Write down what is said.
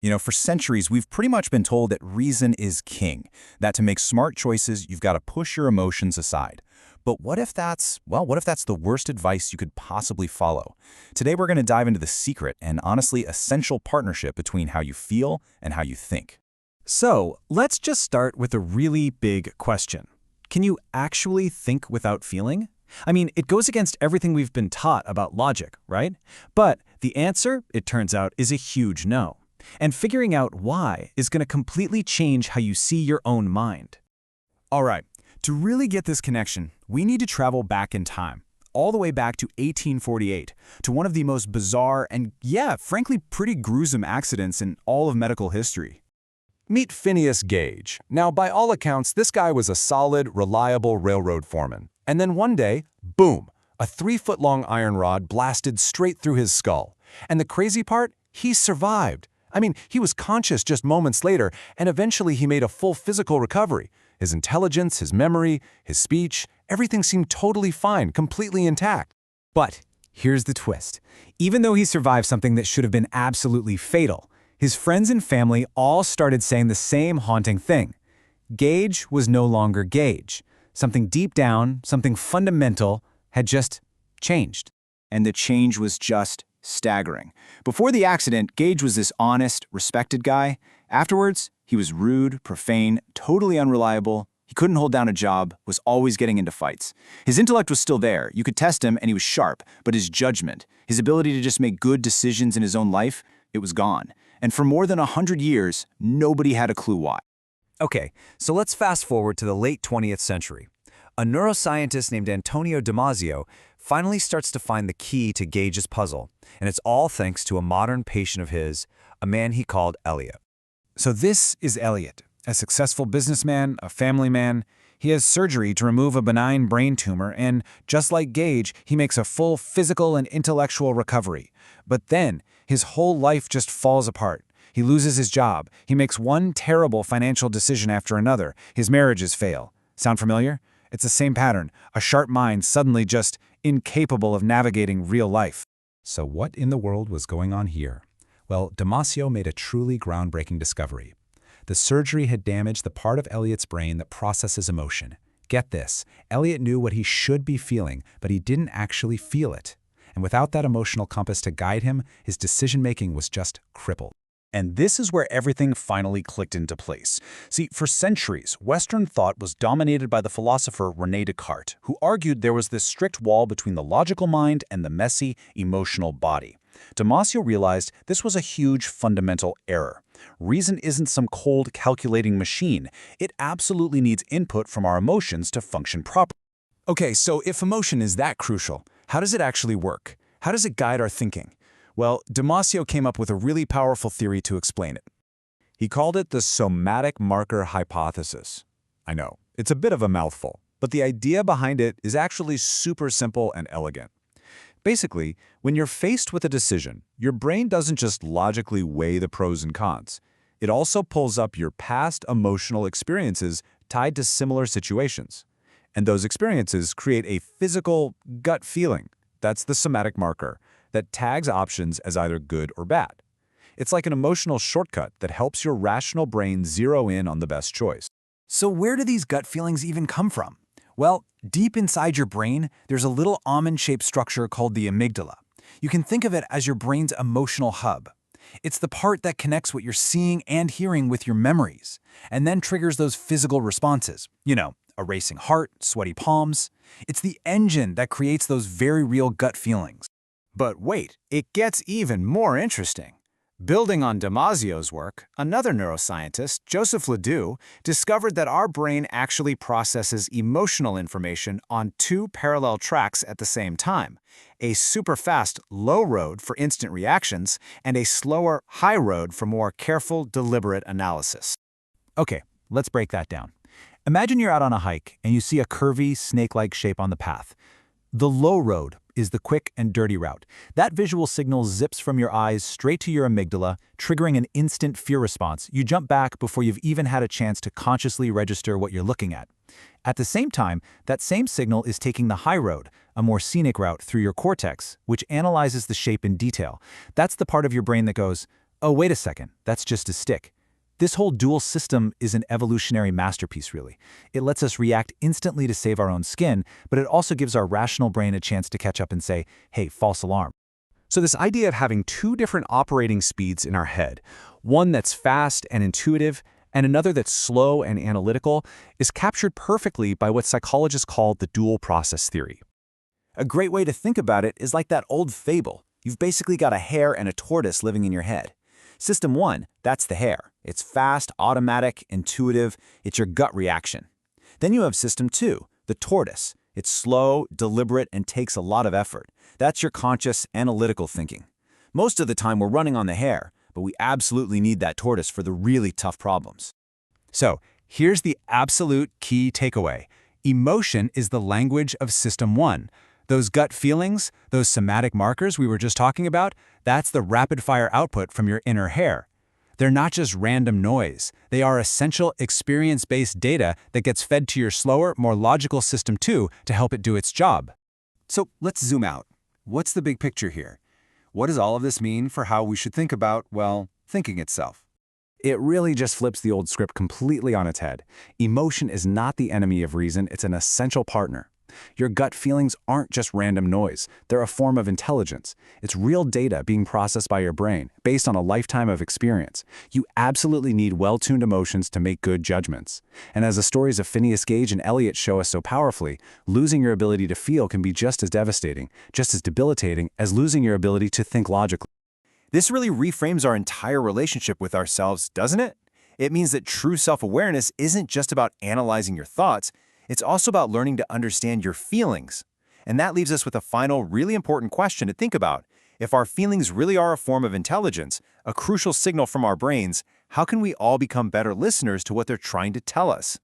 For centuries, we've pretty much been told that reason is king, that to make smart choices, you've got to push your emotions aside. But what if that's the worst advice you could possibly follow? Today, we're going to dive into the secret and honestly essential partnership between how you feel and how you think. So, let's just start with a really big question. Can you actually think without feeling? I mean, it goes against everything we've been taught about logic, right? But the answer, it turns out, is a huge no. And figuring out why is going to completely change how you see your own mind. All right, to really get this connection, we need to travel back in time, all the way back to 1848, to one of the most bizarre and, frankly, pretty gruesome accidents in all of medical history. Meet Phineas Gage. Now, by all accounts, this guy was a solid, reliable railroad foreman. And then one day, boom, a 3-foot-long iron rod blasted straight through his skull. And the crazy part? He survived. I mean, he was conscious just moments later, and eventually he made a full physical recovery. His intelligence, his memory, his speech, everything seemed totally fine, completely intact. But here's the twist. Even though he survived something that should have been absolutely fatal, his friends and family all started saying the same haunting thing. Gage was no longer Gage. Something deep down, something fundamental, had just changed. And the change was just staggering. Before the accident, Gage was this honest, respected guy. Afterwards, he was rude, profane, totally unreliable. He couldn't hold down a job, was always getting into fights. His intellect was still there. You could test him and he was sharp, but his judgment, his ability to just make good decisions in his own life, it was gone. And for more than 100 years, nobody had a clue why. Okay, so let's fast forward to the late 20th century. A neuroscientist named Antonio Damasio finally starts to find the key to Gage's puzzle, and it's all thanks to a modern patient of his, a man he called Elliot. So this is Elliot, a successful businessman, a family man. He has surgery to remove a benign brain tumor, and just like Gage, he makes a full physical and intellectual recovery. But then, his whole life just falls apart. He loses his job. He makes one terrible financial decision after another. His marriages fail. Sound familiar? It's the same pattern. A sharp mind suddenly just incapable of navigating real life. So what in the world was going on here? Well, Damasio made a truly groundbreaking discovery. The surgery had damaged the part of Elliot's brain that processes emotion. Get this, Elliot knew what he should be feeling, but he didn't actually feel it. And without that emotional compass to guide him, his decision-making was just crippled. And this is where everything finally clicked into place. See, for centuries, Western thought was dominated by the philosopher René Descartes, who argued there was this strict wall between the logical mind and the messy, emotional body. Damasio realized this was a huge fundamental error. Reason isn't some cold, calculating machine. It absolutely needs input from our emotions to function properly. Okay, so if emotion is that crucial, how does it actually work? How does it guide our thinking? Well, Damasio came up with a really powerful theory to explain it. He called it the somatic marker hypothesis. I know, it's a bit of a mouthful, but the idea behind it is actually super simple and elegant. Basically, when you're faced with a decision, your brain doesn't just logically weigh the pros and cons. It also pulls up your past emotional experiences tied to similar situations. And those experiences create a physical gut feeling. That's the somatic marker that tags options as either good or bad. It's like an emotional shortcut that helps your rational brain zero in on the best choice. So where do these gut feelings even come from? Well, deep inside your brain, there's a little almond-shaped structure called the amygdala. You can think of it as your brain's emotional hub. It's the part that connects what you're seeing and hearing with your memories, and then triggers those physical responses. A racing heart, sweaty palms. It's the engine that creates those very real gut feelings. But wait, it gets even more interesting. Building on Damasio's work, another neuroscientist, Joseph Ledoux, discovered that our brain actually processes emotional information on 2 parallel tracks at the same time, a super-fast low road for instant reactions and a slower high road for more careful, deliberate analysis. Okay, let's break that down. Imagine you're out on a hike and you see a curvy, snake-like shape on the path. The low road is the quick and dirty route. That visual signal zips from your eyes straight to your amygdala, triggering an instant fear response. You jump back before you've even had a chance to consciously register what you're looking at. At the same time, that same signal is taking the high road, a more scenic route through your cortex, which analyzes the shape in detail. That's the part of your brain that goes, oh, wait a second, that's just a stick. This whole dual system is an evolutionary masterpiece, really. It lets us react instantly to save our own skin, but it also gives our rational brain a chance to catch up and say, hey, false alarm. So this idea of having two different operating speeds in our head, one that's fast and intuitive, and another that's slow and analytical, is captured perfectly by what psychologists call the dual process theory. A great way to think about it is like that old fable. You've basically got a hare and a tortoise living in your head. System 1, that's the hare. It's fast, automatic, intuitive. It's your gut reaction. Then you have System 2, the tortoise. It's slow, deliberate, and takes a lot of effort. That's your conscious, analytical thinking. Most of the time we're running on the hare, but we absolutely need that tortoise for the really tough problems. So, here's the absolute key takeaway. Emotion is the language of System 1. Those gut feelings, those somatic markers we were just talking about, that's the rapid-fire output from your inner hare. They're not just random noise. They are essential experience-based data that gets fed to your slower, more logical System 2 to help it do its job. So let's zoom out. What's the big picture here? What does all of this mean for how we should think about, well, thinking itself? It really just flips the old script completely on its head. Emotion is not the enemy of reason, it's an essential partner. Your gut feelings aren't just random noise. They're a form of intelligence. It's real data being processed by your brain, based on a lifetime of experience. You absolutely need well-tuned emotions to make good judgments. And as the stories of Phineas Gage and Elliot show us so powerfully, losing your ability to feel can be just as devastating, just as debilitating as losing your ability to think logically. This really reframes our entire relationship with ourselves, doesn't it? It means that true self-awareness isn't just about analyzing your thoughts, it's also about learning to understand your feelings. And that leaves us with a final, really important question to think about. If our feelings really are a form of intelligence, a crucial signal from our brains, how can we all become better listeners to what they're trying to tell us?